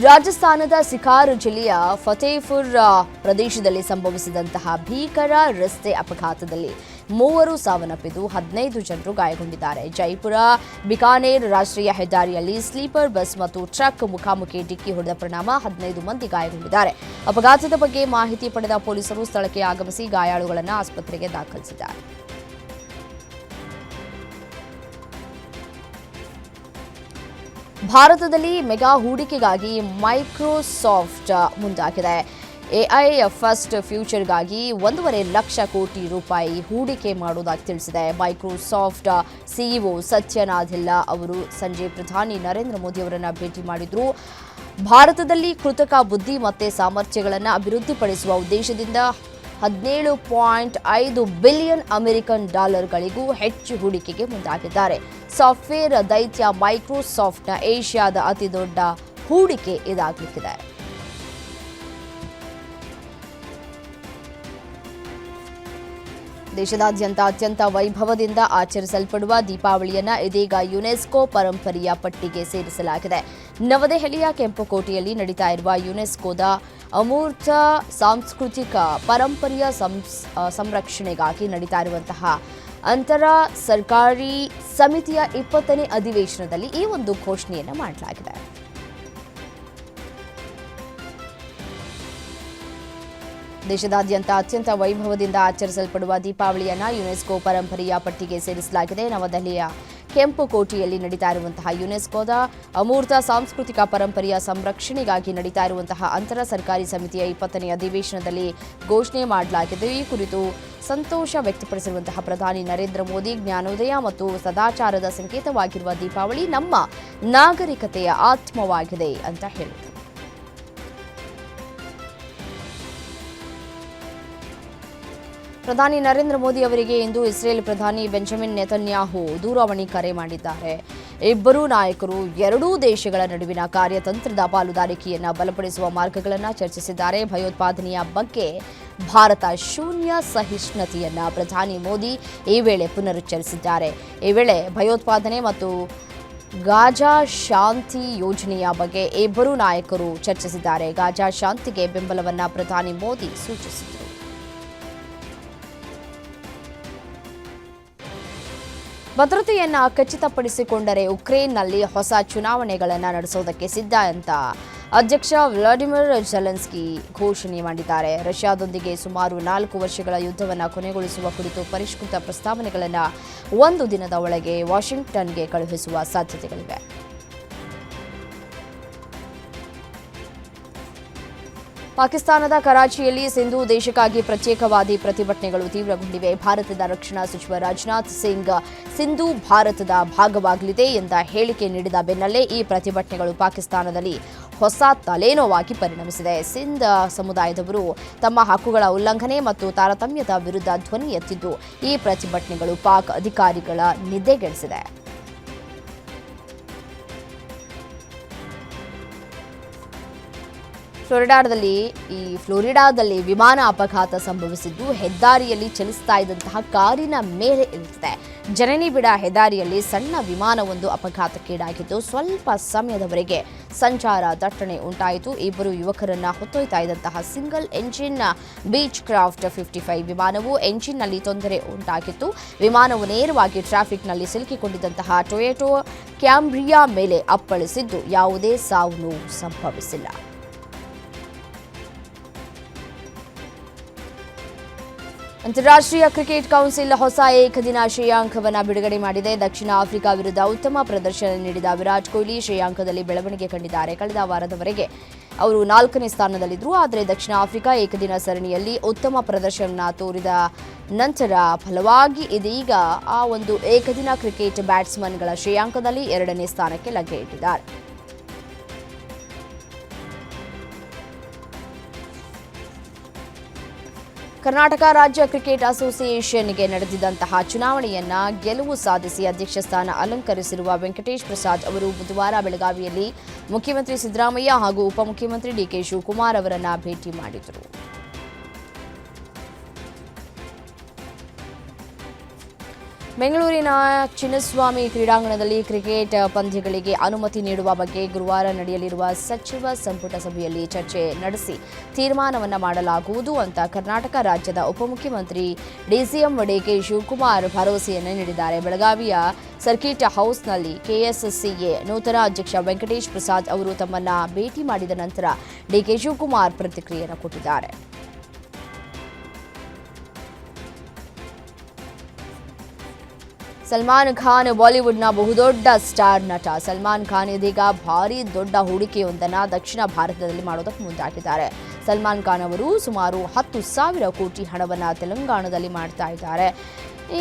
ರಾಜಸ್ಥಾನದ ಸಿಕಾರ್ ಜಿಲ್ಲೆಯ ಫತೇಪುರ್ ಪ್ರದೇಶದಲ್ಲಿ ಸಂಭವಿಸಿದಂತಹ ಭೀಕರ ರಸ್ತೆ ಅಪಘಾತದಲ್ಲಿ 3 ಸಾವನ್ನಪ್ಪಿದ್ದು 15 ಜನರು ಗಾಯಗೊಂಡಿದ್ದಾರೆ. ಜೈಪುರ ಬಿಕಾನೇರ್ ರಾಷ್ಟ್ರೀಯ ಹೆದ್ದಾರಿಯಲ್ಲಿ ಸ್ಲೀಪರ್ ಬಸ್ ಮತ್ತು ಟ್ರಕ್ ಮುಖಾಮುಖಿ ಡಿಕ್ಕಿ ಹೊಡೆದ ಪರಿಣಾಮ 15 ಮಂದಿ ಗಾಯಗೊಂಡಿದ್ದಾರೆ. ಅಪಘಾತದ ಬಗ್ಗೆ ಮಾಹಿತಿ ಪಡೆದ ಪೊಲೀಸರು ಸ್ಥಳಕ್ಕೆ ಆಗಮಿಸಿ ಗಾಯಾಳುಗಳನ್ನು ಆಸ್ಪತ್ರೆಗೆ ದಾಖಲಿಸಿದ್ದಾರೆ. ಭಾರತದಲ್ಲಿ ಮೆಗಾ ಹೂಡಿಕೆಗಾಗಿ ಮೈಕ್ರೋಸಾಫ್ಟ್ ಮುಂದಾಗಿದೆ. ಎಐ ಫಸ್ಟ್ ಫ್ಯೂಚರ್ಗಾಗಿ 1.5 ಲಕ್ಷ ಕೋಟಿ ರೂಪಾಯಿ ಹೂಡಿಕೆ ಮಾಡುವುದಾಗಿ ತಿಳಿಸಿದೆ. ಮೈಕ್ರೋಸಾಫ್ಟ್ ಸಿಇಒ ಸತ್ಯ ನಾದೆಲ್ಲಾ ಅವರು ಸಂಜೆ ಪ್ರಧಾನಿ ನರೇಂದ್ರ ಮೋದಿ ಅವರನ್ನು ಭೇಟಿ ಮಾಡಿದ್ರು. ಭಾರತದಲ್ಲಿ ಕೃತಕ ಬುದ್ಧಿಮತ್ತೆ ಸಾಮರ್ಥ್ಯಗಳನ್ನು ಅಭಿವೃದ್ಧಿಪಡಿಸುವ ಉದ್ದೇಶದಿಂದ 17.5 ಬಿಲಿಯನ್ ಅಮೆರಿಕನ್ ಡಾಲರ್ಗಳಿಗೂ ಹೆಚ್ಚು ಹೂಡಿಕೆಗೆ ಮುಂದಾಗಿದ್ದಾರೆ. ಸಾಫ್ಟ್ವೇರ್ ದೈತ್ಯ ಮೈಕ್ರೋಸಾಫ್ಟ್ನ ಏಷ್ಯಾದ ಅತಿದೊಡ್ಡ ಹೂಡಿಕೆ ಇದಾಗಲಿದೆ. ದೇಶದಾದ್ಯಂತ ಅತ್ಯಂತ ವೈಭವದಿಂದ ಆಚರಿಸಲ್ಪಡುವ ದೀಪಾವಳಿಯನ್ನು ಇದೀಗ ಯುನೆಸ್ಕೋ ಪರಂಪರೆಯ ಪಟ್ಟಿಗೆ ಸೇರಿಸಲಾಗಿದೆ. ನವದೆಹಲಿಯ ಕೆಂಪುಕೋಟೆಯಲ್ಲಿ ನಡೀತಾ ಇರುವ ಯುನೆಸ್ಕೋದ ಅಮೂರ್ತ ಸಾಂಸ್ಕೃತಿಕ ಪರಂಪರೆಯ ಸಂರಕ್ಷಣೆಗಾಗಿ ನಡೀತಾ ಇರುವಂತಹ ಅಂತರ ಸರ್ಕಾರಿ ಸಮಿತಿಯ 20ನೇ ಅಧಿವೇಶನದಲ್ಲಿ ಈ ಒಂದು ಘೋಷಣೆಯನ್ನು ಮಾಡಲಾಗಿದೆ. ದೇಶದಾದ್ಯಂತ ಅತ್ಯಂತ ವೈಭವದಿಂದ ಆಚರಿಸಲ್ಪಡುವ ದೀಪಾವಳಿಯನ್ನು ಯುನೆಸ್ಕೋ ಪರಂಪರೆಯ ಪಟ್ಟಿಗೆ ಸೇರಿಸಲಾಗಿದೆ. ನವದೆಹಲಿಯ ಕೆಂಪುಕೋಟೆಯಲ್ಲಿ ನಡೀತಾ ಇರುವಂತಹ ಯುನೆಸ್ಕೋದ ಅಮೂರ್ತ ಸಾಂಸ್ಕೃತಿಕ ಪರಂಪರೆಯ ಸಂರಕ್ಷಣೆಗಾಗಿ ನಡೀತಾ ಇರುವಂತಹ ಅಂತರ ಸರ್ಕಾರಿ ಸಮಿತಿಯ 20ನೇ ಅಧಿವೇಶನದಲ್ಲಿ ಘೋಷಣೆ ಮಾಡಲಾಗಿದೆ. ಈ ಕುರಿತು ಸಂತೋಷ ವ್ಯಕ್ತಪಡಿಸಿರುವಂತಹ ಪ್ರಧಾನಿ ನರೇಂದ್ರ ಮೋದಿ, ಜ್ಞಾನೋದಯ ಮತ್ತು ಸದಾಚಾರದ ಸಂಕೇತವಾಗಿರುವ ದೀಪಾವಳಿ ನಮ್ಮ ನಾಗರಿಕತೆಯ ಆತ್ಮವಾಗಿದೆ ಅಂತ ಹೇಳಿದರು. ಪ್ರಧಾನಿ ನರೇಂದ್ರ ಮೋದಿ ಅವರಿಗೆ ಇಂದು ಇಸ್ರೇಲ್ ಪ್ರಧಾನಿ ಬೆಂಜಮಿನ್ ನೆತನ್ಯಾಹು ದೂರವಾಣಿ ಕರೆ ಮಾಡಿದ್ದಾರೆ. ಇಬ್ಬರೂ ನಾಯಕರು ಎರಡೂ ದೇಶಗಳ ನಡುವಿನ ಕಾರ್ಯತಂತ್ರದ ಪಾಲುದಾರಿಕೆಯನ್ನು ಬಲಪಡಿಸುವ ಮಾರ್ಗಗಳನ್ನು ಚರ್ಚಿಸಿದ್ದಾರೆ. ಭಯೋತ್ಪಾದನೆಯ ಬಗ್ಗೆ ಭಾರತ ಶೂನ್ಯ ಸಹಿಷ್ಣುತೆಯನ್ನು ಪ್ರಧಾನಿ ಮೋದಿ ಈ ವೇಳೆ ಪುನರುಚ್ಚರಿಸಿದ್ದಾರೆ. ಈ ವೇಳೆ ಭಯೋತ್ಪಾದನೆ ಮತ್ತು ಗಾಜಾ ಶಾಂತಿ ಯೋಜನೆಯ ಬಗ್ಗೆ ಇಬ್ಬರೂ ನಾಯಕರು ಚರ್ಚಿಸಿದ್ದಾರೆ. ಗಾಜಾ ಶಾಂತಿಗೆ ಬೆಂಬಲವನ್ನು ಪ್ರಧಾನಿ ಮೋದಿ ಸೂಚಿಸಿದರು. ಭದ್ರತೆಯನ್ನು ಖಚಿತಪಡಿಸಿಕೊಂಡರೆ ಉಕ್ರೇನ್ನಲ್ಲಿ ಹೊಸ ಚುನಾವಣೆಗಳನ್ನು ನಡೆಸುವುದಕ್ಕೆ ಸಿದ್ಧ ಅಂತ ಅಧ್ಯಕ್ಷ ವ್ಲಾಡಿಮಿರ್ ಝೆಲೆನ್ಸ್ಕಿ ಘೋಷಣೆ ಮಾಡಿದ್ದಾರೆ. ರಷ್ಯಾದೊಂದಿಗೆ ಸುಮಾರು 4 ವರ್ಷಗಳ ಯುದ್ಧವನ್ನು ಕೊನೆಗೊಳಿಸುವ ಕುರಿತು ಪರಿಷ್ಕೃತ ಪ್ರಸ್ತಾವನೆಗಳನ್ನು 1 ದಿನದ ಒಳಗೆ ವಾಷಿಂಗ್ಟನ್ಗೆ ಕಳುಹಿಸುವ ಸಾಧ್ಯತೆಗಳಿವೆ. ಪಾಕಿಸ್ತಾನದ ಕರಾಚಿಯಲ್ಲಿ ಸಿಂಧೂ ದೇಶಕ್ಕಾಗಿ ಪ್ರತ್ಯೇಕವಾದಿ ಪ್ರತಿಭಟನೆಗಳು ತೀವ್ರಗೊಂಡಿವೆ. ಭಾರತದ ರಕ್ಷಣಾ ಸಚಿವ ರಾಜನಾಥ್ ಸಿಂಗ್ ಸಿಂಧೂ ಭಾರತದ ಭಾಗವಾಗಲಿದೆ ಎಂದ ಹೇಳಿಕೆ ನೀಡಿದ ಬೆನ್ನಲ್ಲೇ ಈ ಪ್ರತಿಭಟನೆಗಳು ಪಾಕಿಸ್ತಾನದಲ್ಲಿ ಹೊಸ ತಲೆನೋವಾಗಿ ಪರಿಣಮಿಸಿದೆ. ಸಿಂಧ್ ಸಮುದಾಯದವರು ತಮ್ಮ ಹಕ್ಕುಗಳ ಉಲ್ಲಂಘನೆ ಮತ್ತು ತಾರತಮ್ಯದ ವಿರುದ್ಧ ಧ್ವನಿ ಎತ್ತಿದ್ದು ಈ ಪ್ರತಿಭಟನೆಗಳು ಪಾಕ್ ಅಧಿಕಾರಿಗಳ ನಿದ್ದೆಗೆಡಿಸಿದೆ. ಫ್ಲೋರಿಡಾದಲ್ಲಿ ವಿಮಾನ ಅಪಘಾತ ಸಂಭವಿಸಿದ್ದು ಹೆದ್ದಾರಿಯಲ್ಲಿ ಚಲಿಸ್ತಾ ಇದ್ದಂತಹ ಕಾರಿನ ಮೇಲೆ ಇಳಿದಿದೆ. ಜನನಿಬಿಡ ಹೆದ್ದಾರಿಯಲ್ಲಿ ಸಣ್ಣ ವಿಮಾನವೊಂದು ಅಪಘಾತಕ್ಕೀಡಾಗಿದ್ದು ಸ್ವಲ್ಪ ಸಮಯದವರೆಗೆ ಸಂಚಾರ ದಟ್ಟಣೆ ಉಂಟಾಯಿತು. ಇಬ್ಬರು ಯುವಕರನ್ನ ಹೊತ್ತೊಯ್ತಾ ಇದ್ದಂತಹ ಸಿಂಗಲ್ ಎಂಜಿನ್ ಬೀಚ್ ಕ್ರಾಫ್ಟ್ 55 ವಿಮಾನವು ಎಂಜಿನ್ನಲ್ಲಿ ತೊಂದರೆ ಉಂಟಾಗಿತ್ತು. ವಿಮಾನವು ನೇರವಾಗಿ ಟ್ರಾಫಿಕ್ನಲ್ಲಿ ಸಿಲುಕಿಕೊಂಡಿದ್ದಂತಹ ಟೊಯೋಟಾ ಕ್ಯಾಮ್ರಿಯಾ ಮೇಲೆ ಅಪ್ಪಳಿಸಿದ್ದು ಯಾವುದೇ ಸಾವು ನೋವು ಸಂಭವಿಸಿಲ್ಲ. ಅಂತಾರಾಷ್ಟ್ರೀಯ ಕ್ರಿಕೆಟ್ ಕೌನ್ಸಿಲ್ ಹೊಸ ಏಕದಿನ ಶ್ರೇಯಾಂಕವನ್ನು ಬಿಡುಗಡೆ ಮಾಡಿದೆ. ದಕ್ಷಿಣ ಆಫ್ರಿಕಾ ವಿರುದ್ಧ ಉತ್ತಮ ಪ್ರದರ್ಶನ ನೀಡಿದ ವಿರಾಟ್ ಕೊಹ್ಲಿ ಶ್ರೇಯಾಂಕದಲ್ಲಿ ಬೆಳವಣಿಗೆ ಕಂಡಿದ್ದಾರೆ. ಕಳೆದ ವಾರದವರೆಗೆ ಅವರು 4ನೇ ಸ್ಥಾನದಲ್ಲಿದ್ದರು. ಆದರೆ ದಕ್ಷಿಣ ಆಫ್ರಿಕಾ ಏಕದಿನ ಸರಣಿಯಲ್ಲಿ ಉತ್ತಮ ಪ್ರದರ್ಶನ ತೋರಿದ ನಂತರ ಫಲವಾಗಿ ಇದೀಗ ಆ ಒಂದು ಏಕದಿನ ಕ್ರಿಕೆಟ್ ಬ್ಯಾಟ್ಸ್ಮನ್ಗಳ ಶ್ರೇಯಾಂಕದಲ್ಲಿ 2ನೇ ಸ್ಥಾನಕ್ಕೆ ಲಗ್ಗೆ ಇಟ್ಟಿದ್ದಾರೆ. ಕರ್ನಾಟಕ ರಾಜ್ಯ ಕ್ರಿಕೆಟ್ ಅಸೋಸಿಯೇಷನ್ಗೆ ನಡೆದಿದ್ದಂತಹ ಚುನಾವಣೆಯನ್ನ ಗೆಲುವು ಸಾಧಿಸಿ ಅಧ್ಯಕ್ಷ ಸ್ಥಾನ ಅಲಂಕರಿಸಿರುವ ವೆಂಕಟೇಶ್ ಪ್ರಸಾದ್ ಅವರು ಬುಧವಾರ ಬೆಳಗಾವಿಯಲ್ಲಿ ಮುಖ್ಯಮಂತ್ರಿ ಸಿದ್ದರಾಮಯ್ಯ ಹಾಗೂ ಉಪಮುಖ್ಯಮಂತ್ರಿ ಡಿಕೆ ಶಿವಕುಮಾರ್ ಅವರನ್ನ ಭೇಟಿ ಮಾಡಿದರು. ಬೆಂಗಳೂರಿನ ಚಿನ್ನಸ್ವಾಮಿ ಕ್ರೀಡಾಂಗಣದಲ್ಲಿ ಕ್ರಿಕೆಟ್ ಪಂದ್ಯಗಳಿಗೆ ಅನುಮತಿ ನೀಡುವ ಬಗ್ಗೆ ಗುರುವಾರ ನಡೆಯಲಿರುವ ಸಚಿವ ಸಂಪುಟ ಸಭೆಯಲ್ಲಿ ಚರ್ಚೆ ನಡೆಸಿ ತೀರ್ಮಾನವನ್ನು ಮಾಡಲಾಗುವುದು ಅಂತ ಕರ್ನಾಟಕ ರಾಜ್ಯದ ಉಪಮುಖ್ಯಮಂತ್ರಿ ಡಿಸಿಎಂ ಡಿಕೆ ಶಿವಕುಮಾರ್ ಭರವಸೆಯನ್ನು ನೀಡಿದ್ದಾರೆ. ಬೆಳಗಾವಿಯ ಸರ್ಕಿಟ್ ಹೌಸ್ನಲ್ಲಿ ಕೆಎಸ್ಸಿಎ ನೂತನ ಅಧ್ಯಕ್ಷ ವೆಂಕಟೇಶ್ ಪ್ರಸಾದ್ ಅವರು ತಮ್ಮನ್ನ ಭೇಟಿ ಮಾಡಿದ ನಂತರ ಡಿಕೆ ಶಿವಕುಮಾರ್ ಪ್ರತಿಕ್ರಿಯೆಯನ್ನು ಕೊಟ್ಟಿದ್ದಾರೆ. ಸಲ್ಮಾನ್ ಖಾನ್ ಬಾಲಿವುಡ್ನ ಬಹುದೊಡ್ಡ ಸ್ಟಾರ್ ನಟ. ಸಲ್ಮಾನ್ ಖಾನ್ ಇದೀಗ ಭಾರೀ ದೊಡ್ಡ ಹೂಡಿಕೆಯೊಂದನ್ನು ದಕ್ಷಿಣ ಭಾರತದಲ್ಲಿ ಮಾಡೋದಕ್ಕೆ ಮುಂದಾಗಿದ್ದಾರೆ. ಸಲ್ಮಾನ್ ಖಾನ್ ಅವರು ಸುಮಾರು 10,000 ಕೋಟಿ ಹಣವನ್ನು ತೆಲಂಗಾಣದಲ್ಲಿ ಮಾಡ್ತಾ ಇದ್ದಾರೆ.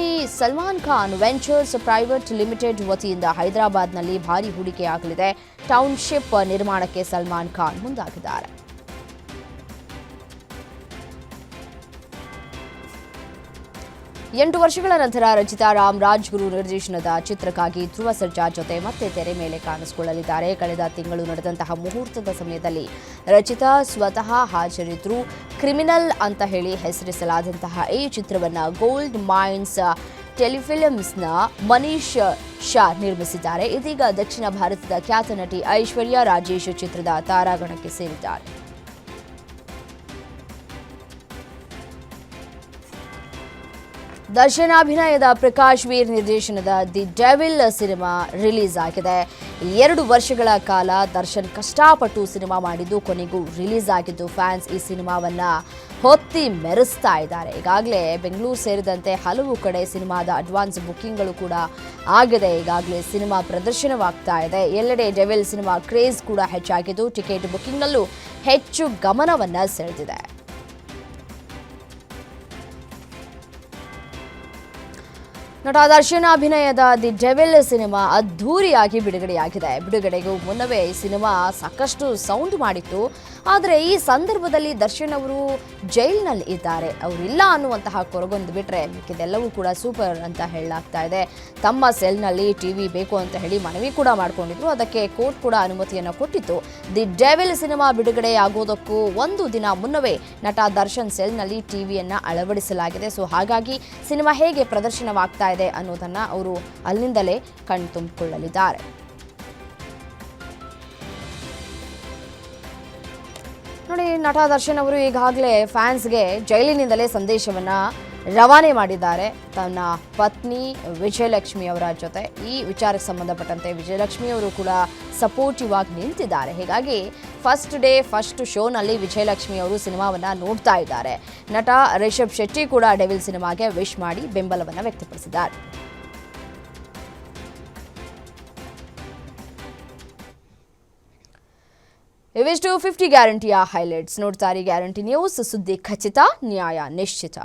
ಈ Salman Khan ventures private limited ವತಿಯಿಂದ ಹೈದರಾಬಾದ್ನಲ್ಲಿ ಭಾರೀ ಹೂಡಿಕೆಯಾಗಲಿದೆ. ಟೌನ್ಶಿಪ್ ನಿರ್ಮಾಣಕ್ಕೆ ಸಲ್ಮಾನ್ ಖಾನ್ ಮುಂದಾಗಿದ್ದಾರೆ. 8 ವರ್ಷಗಳ ನಂತರ ರಚಿತಾ ರಾಮ್ ರಾಜ್ಗುರು ನಿರ್ದೇಶನದ ಚಿತ್ರಕ್ಕಾಗಿ ಧ್ರುವ ಸರ್ಜಾ ಜೊತೆ ಮತ್ತೆ ತೆರೆ ಮೇಲೆ ಕಾಣಿಸಿಕೊಳ್ಳಲಿದ್ದಾರೆ. ಕಳೆದ ತಿಂಗಳು ನಡೆದಂತಹ ಮುಹೂರ್ತದ ಸಮಯದಲ್ಲಿ ರಚಿತಾ ಸ್ವತಃ ಹಾಜರಿದ್ದರು. ಕ್ರಿಮಿನಲ್ ಅಂತ ಹೇಳಿ ಹೆಸರಿಸಲಾದಂತಹ ಈ ಚಿತ್ರವನ್ನು ಗೋಲ್ಡ್ ಮೈನ್ಸ್ ಟೆಲಿಫಿಲ್ಮ್ಸ್ನ ಮನೀಶ್ ಶಾ ನಿರ್ಮಿಸಿದ್ದಾರೆ. ಇದೀಗ ದಕ್ಷಿಣ ಭಾರತದ ಖ್ಯಾತ ನಟಿ ಐಶ್ವರ್ಯ ರಾಜೇಶ್ ಚಿತ್ರದ ತಾರಾಗಣಕ್ಕೆ ಸೇರಿದ್ದಾರೆ. ದರ್ಶನ್ ಅಭಿನಯದ ಪ್ರಕಾಶ್ ವೀರ್ ನಿರ್ದೇಶನದ ದಿ ಡೆವಿಲ್ ಸಿನಿಮಾ ರಿಲೀಸ್ ಆಗಿದೆ. 2 ವರ್ಷಗಳ ಕಾಲ ದರ್ಶನ್ ಕಷ್ಟಪಟ್ಟು ಸಿನಿಮಾ ಮಾಡಿದ್ದು ಕೊನೆಗೂ ರಿಲೀಸ್ ಆಗಿದ್ದು ಫ್ಯಾನ್ಸ್ ಈ ಸಿನಿಮಾವನ್ನ ಹೊತ್ತಿ ಮೆರೆಸ್ತಾ ಇದ್ದಾರೆ. ಈಗಾಗಲೇ ಬೆಂಗಳೂರು ಸೇರಿದಂತೆ ಹಲವು ಕಡೆ ಸಿನಿಮಾದ ಅಡ್ವಾನ್ಸ್ ಬುಕ್ಕಿಂಗ್ಗಳು ಕೂಡ ಆಗಿದೆ. ಈಗಾಗಲೇ ಸಿನಿಮಾ ಪ್ರದರ್ಶನವಾಗ್ತಾ ಇದೆ. ಎಲ್ಲೆಡೆ ಡೆವಿಲ್ ಸಿನಿಮಾ ಕ್ರೇಜ್ ಕೂಡ ಹೆಚ್ಚಾಗಿದ್ದು ಟಿಕೆಟ್ ಬುಕ್ಕಿಂಗ್ನಲ್ಲೂ ಹೆಚ್ಚು ಗಮನವನ್ನ ಸೆಳೆದಿದೆ. ನಟ ದರ್ಶನ್ ಅಭಿನಯದ ದಿ ಡೆವಿಲ್ ಸಿನಿಮಾ ಅದ್ಧೂರಿಯಾಗಿ ಬಿಡುಗಡೆಯಾಗಿದೆ. ಬಿಡುಗಡೆಗೂ ಮುನ್ನವೇ ಈ ಸಿನಿಮಾ ಸಾಕಷ್ಟು ಸೌಂಡ್ ಮಾಡಿತ್ತು. ಆದರೆ ಈ ಸಂದರ್ಭದಲ್ಲಿ ದರ್ಶನ್ ಅವರು ಜೈಲಿನಲ್ಲಿ ಇದ್ದಾರೆ. ಅವರಿಲ್ಲ ಅನ್ನುವಂತಹ ಕೊರಗೊಂದು ಬಿಟ್ಟರೆ ಮಿಕ್ಕಿದೆಲ್ಲವೂ ಕೂಡ ಸೂಪರ್ ಅಂತ ಹೇಳಲಾಗ್ತಾ ಇದೆ. ತಮ್ಮ ಸೆಲ್ನಲ್ಲಿ ಟಿವಿ ಬೇಕು ಅಂತ ಹೇಳಿ ಮನವಿ ಕೂಡ ಮಾಡಿಕೊಂಡಿದ್ರು. ಅದಕ್ಕೆ ಕೋರ್ಟ್ ಕೂಡ ಅನುಮತಿಯನ್ನು ಕೊಟ್ಟಿತ್ತು. ದಿ ಡೆವಿಲ್ ಸಿನಿಮಾ ಬಿಡುಗಡೆಯಾಗೋದಕ್ಕೂ 1 ದಿನ ಮುನ್ನವೇ ನಟ ದರ್ಶನ್ ಸೆಲ್ನಲ್ಲಿ ಟಿವಿಯನ್ನು ಅಳವಡಿಸಲಾಗಿದೆ. ಸೊ ಹಾಗಾಗಿ ಸಿನಿಮಾ ಹೇಗೆ ಪ್ರದರ್ಶನವಾಗ್ತಾ ಇದೆ ಅನ್ನೋದನ್ನ ಅವರು ಅಲ್ಲಿಂದಲೇ ಕಣ್ತುಂಬಿಕೊಳ್ಳಲಿದ್ದಾರೆ. ನೋಡಿ, ನಟ ದರ್ಶನ್ ಅವರು ಈಗಾಗಲೇ ಫ್ಯಾನ್ಸ್ಗೆ ಜೈಲಿನಿಂದಲೇ ಸಂದೇಶವನ್ನ ರವಾನೆ ಮಾಡಿದ್ದಾರೆ. ತನ್ನ ಪತ್ನಿ ವಿಜಯಲಕ್ಷ್ಮಿ ಅವರ ಜೊತೆ ಈ ವಿಚಾರಕ್ಕೆ ಸಂಬಂಧಪಟ್ಟಂತೆ ವಿಜಯಲಕ್ಷ್ಮಿ ಅವರು ಕೂಡ ಸಪೋರ್ಟಿವ್ ಆಗಿ ನಿಂತಿದ್ದಾರೆ. ಹೀಗಾಗಿ ಫಸ್ಟ್ ಡೇ ಫಸ್ಟ್ ಶೋನಲ್ಲಿ ವಿಜಯಲಕ್ಷ್ಮಿ ಅವರು ಸಿನಿಮಾವನ್ನು ನೋಡ್ತಾ ಇದ್ದಾರೆ. ನಟ ರಿಷಬ್ ಶೆಟ್ಟಿ ಕೂಡ ಡೆವಿಲ್ ಸಿನಿಮಾಗೆ ವಿಶ್ ಮಾಡಿ ಬೆಂಬಲವನ್ನು ವ್ಯಕ್ತಪಡಿಸಿದ್ದಾರೆ. ಇವಿಷ್ಟು 50 ಗ್ಯಾರಂಟಿಯ ಹೈಲೈಟ್ಸ್. ನೋಡ್ತಾರೆ ಗ್ಯಾರಂಟಿ ನ್ಯೂಸ್, ಸುದ್ದಿ ಖಚಿತ, ನ್ಯಾಯ ನಿಶ್ಚಿತ.